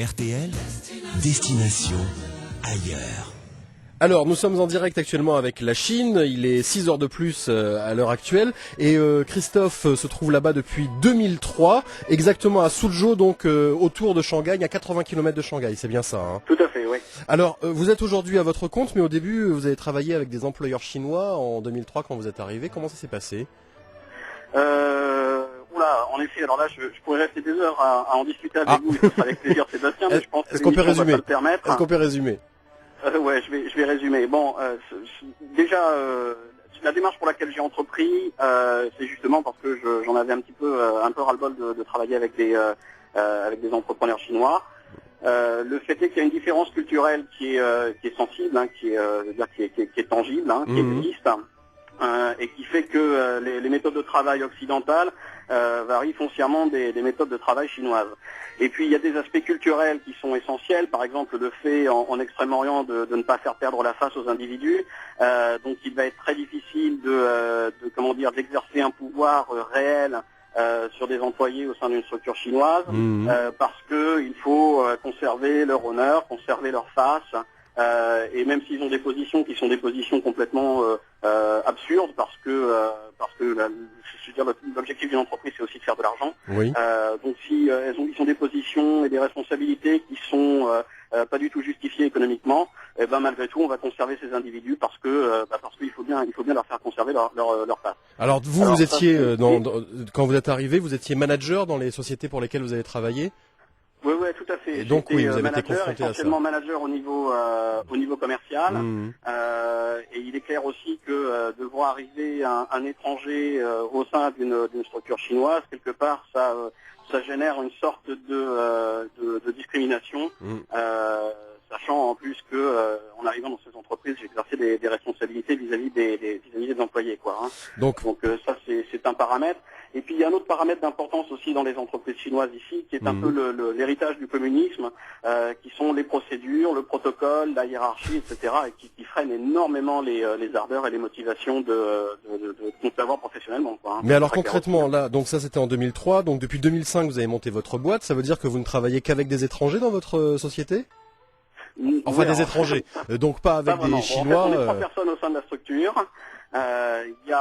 RTL, destination ailleurs. Alors, nous sommes en direct actuellement avec la Chine, il est 6 heures de plus à l'heure actuelle, et Christophe se trouve là-bas depuis 2003, exactement à Suzhou, donc autour de Shanghai, à 80 km de Shanghai, c'est bien ça, hein? Tout à fait, oui. Alors, vous êtes aujourd'hui à votre compte, mais au début, vous avez travaillé avec des employeurs chinois en 2003 quand vous êtes arrivé, comment ça s'est passé? En effet, alors là, je pourrais rester des heures à en discuter avec vous, et ce sera avec plaisir, Sébastien, mais je pense que l'émission va pas le permettre. Est-ce qu'on peut résumer? Ouais, je vais résumer. Bon, déjà, la démarche pour laquelle j'ai entrepris, c'est justement parce que j'en avais un peu ras-le-bol de travailler avec des entrepreneurs chinois. Le fait est qu'il y a une différence culturelle qui est sensible, hein, qui est tangible, hein, qui existe, et qui fait que les méthodes de travail occidentales varient foncièrement des méthodes de travail chinoises. Et puis il y a des aspects culturels qui sont essentiels, par exemple le fait en Extrême-Orient de ne pas faire perdre la face aux individus. Donc il va être très difficile d'exercer un pouvoir réel sur des employés au sein d'une structure chinoise, parce que il faut conserver leur honneur, conserver leur face. Et même s'ils ont des positions qui sont des positions complètement absurdes, parce que l'objectif d'une entreprise c'est aussi de faire de l'argent. Oui. Donc si ils ont des positions et des responsabilités qui sont pas du tout justifiées économiquement, et ben malgré tout on va conserver ces individus parce qu'il faut bien leur faire conserver leur face. Alors vous étiez quand vous êtes arrivé, vous étiez manager dans les sociétés pour lesquelles vous avez travaillé? Oui, tout à fait. Et donc oui, vous avez été manager, confronté à ça. essentiellement manager au niveau commercial. Et il est clair aussi que de voir arriver un étranger au sein d'une structure chinoise, quelque part, ça génère une sorte de discrimination. Sachant en plus que en arrivant dans ces entreprises, j'ai exercé des responsabilités vis-à-vis des employés, quoi. Hein. Donc ça c'est un paramètre. Et puis il y a un autre paramètre d'importance aussi dans les entreprises chinoises ici, qui est un peu l'héritage du communisme, qui sont les procédures, le protocole, la hiérarchie, etc., et qui freinent énormément les ardeurs et les motivations qu'on peut avoir professionnellement, quoi. Hein. Mais alors concrètement, là, donc ça c'était en 2003, donc depuis 2005 vous avez monté votre boîte, ça veut dire que vous ne travaillez qu'avec des étragers dans votre société? Enfin, des étrangers, donc pas avec des Chinois. En fait, on est 3 personnes au sein de la structure. Il y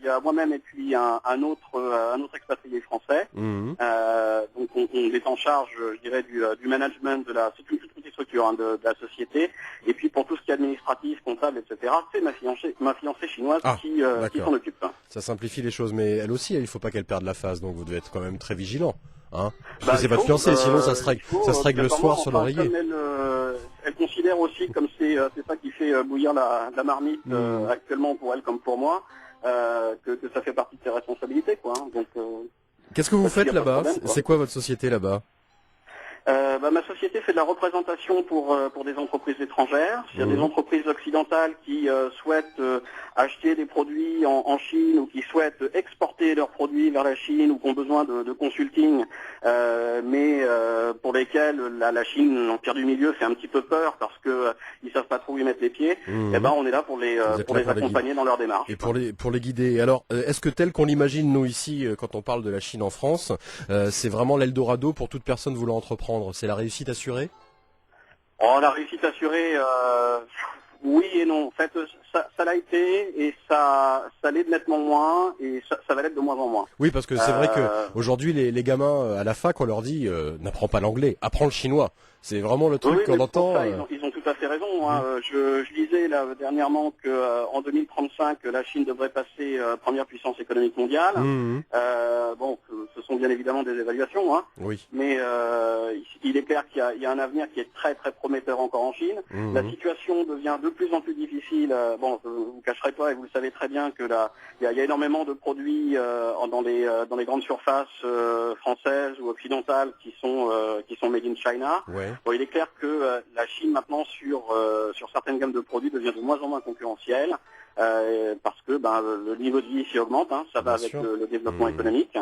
a moi-même et puis un autre expatrié français. Donc on est en charge, je dirais, du management c'est une toute petite structure, hein, de la société. Et puis pour tout ce qui est administratif, comptable, etc., c'est ma fiancée chinoise qui s'en occupe. Ça simplée les choses, mais elle aussi, il ne faut pas qu'elle perde la face, donc vous devez être quand même très vigilant. Hein, parce que c'est votre fiancée, sinon ça se règle le soir sur l'oreiller. Elle considère aussi, comme c'est ça qui fait bouillir la marmite actuellement pour elle comme pour moi, que ça fait partie de ses responsabilités, quoi. Hein. Donc, qu'est-ce que vous faites là-bas? C'est quoi votre société là-bas? Ma société fait de la représentation pour des entreprises étrangères. Il y a des entreprises occidentales qui souhaitent acheter des produits en Chine ou qui souhaitent exporter leurs produits vers la Chine ou qui ont besoin de consulting, mais pour lesquels la Chine, l'empire du milieu, fait un petit peu peur parce que ils savent pas trop où y mettre les pieds. Et ben on est là pour les accompagner dans leur démarche. Et pour les guider. Alors, est-ce que tel qu'on l'imagine nous ici quand on parle de la Chine en France, c'est vraiment l'Eldorado pour toute personne voulant entreprendre? C'est la réussite assurée? La réussite assurée, oui et non. En fait, ça l'a été et ça l'est nettement moins et ça va l'être de moins en moins. Oui, parce que c'est vrai qu'aujourd'hui, les gamins à la fac, on leur dit n'apprends pas l'anglais, apprends le chinois. C'est vraiment le truc qu'on entend. Ça, ils ont tout à fait raison. Hein. Je lisais là dernièrement que en 2035, la Chine devrait passer première puissance économique mondiale. Ce sont bien évidemment des évaluations, hein. Oui. Mais il est clair qu'il y a un avenir qui est très très prometteur encore en Chine. La situation devient de plus en plus difficile. Je vous cacherai pas et vous le savez très bien que il y a énormément de produits dans les grandes surfaces françaises ou occidentales qui sont made in China. Ouais. Bon, il est clair que la Chine maintenant sur certaines gammes de produits devient de moins en moins concurrentielle. parce que le niveau de vie ici augmente, hein, ça va Bien avec sûr. le développement économique.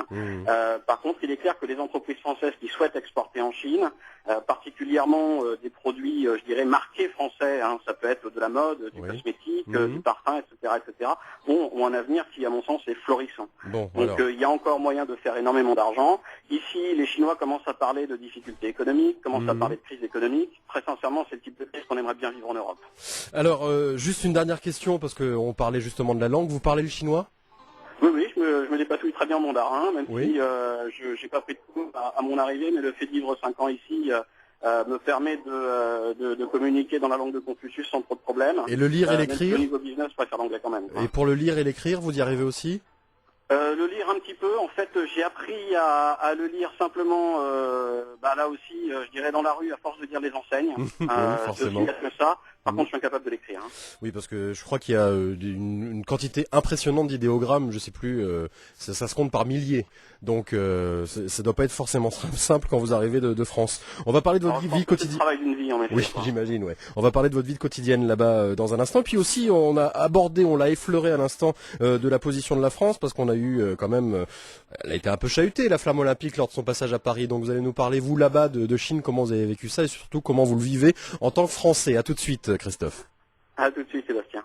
Par contre, il est clair que les entreprises françaises qui souhaitent exporter en Chine, particulièrement des produits, je dirais, marqués français, hein, ça peut être de la mode, du cosmétique, du parfum, etc., ont un avenir qui, à mon sens, est florissant. Bon, Donc il y a encore moyen de faire énormément d'argent. Ici, les Chinois commencent à parler de difficultés économiques, commencent à parler de crise économique. Très sincèrement, c'est le type de crise qu'on aimerait bien vivre en Europe. Alors, juste une dernière question, parce qu'on parlait justement de la langue. Vous parlez le chinois? Oui, je me dépatouille très bien en mandarin, même Oui. si je n'ai pas pris de cours à mon arrivée, mais le fait de vivre 5 ans ici me permet de communiquer dans la langue de Confucius sans trop de problèmes. Et le lire et Même si l'écrire? au niveau business, je préfère l'anglais quand même. Et pour le lire et l'écrire, vous y arrivez aussi? Le lire un petit peu, en fait j'ai appris à le lire simplement là aussi je dirais dans la rue à force de lire les enseignes. Oui, C'est forcément. aussi bête que ça. Par contre je suis incapable de l'écrire. Hein. Oui, parce que je crois qu'il y a une quantité impressionnante d'idéogrammes, je sais plus, ça se compte par milliers. Donc ça doit pas être forcément simple quand vous arrivez de France. On va parler de votre Alors, je pense vie que c'est le quotidienne. travail d'une vie en effet. Oui, quoi. j'imagine, ouais. On va parler de votre vie quotidienne là-bas dans un instant. Puis aussi, on a abordé, on l'a effleuré à l'instant de la position de la France, parce qu'on a eu quand même, elle a été un peu chahutée, la flamme olympique, lors de son passage à Paris. Donc vous allez nous parler, vous là-bas, de Chine, comment vous avez vécu ça et surtout comment vous le vivez en tant que Français. À tout de suite, Christophe. À tout de suite Sébastien.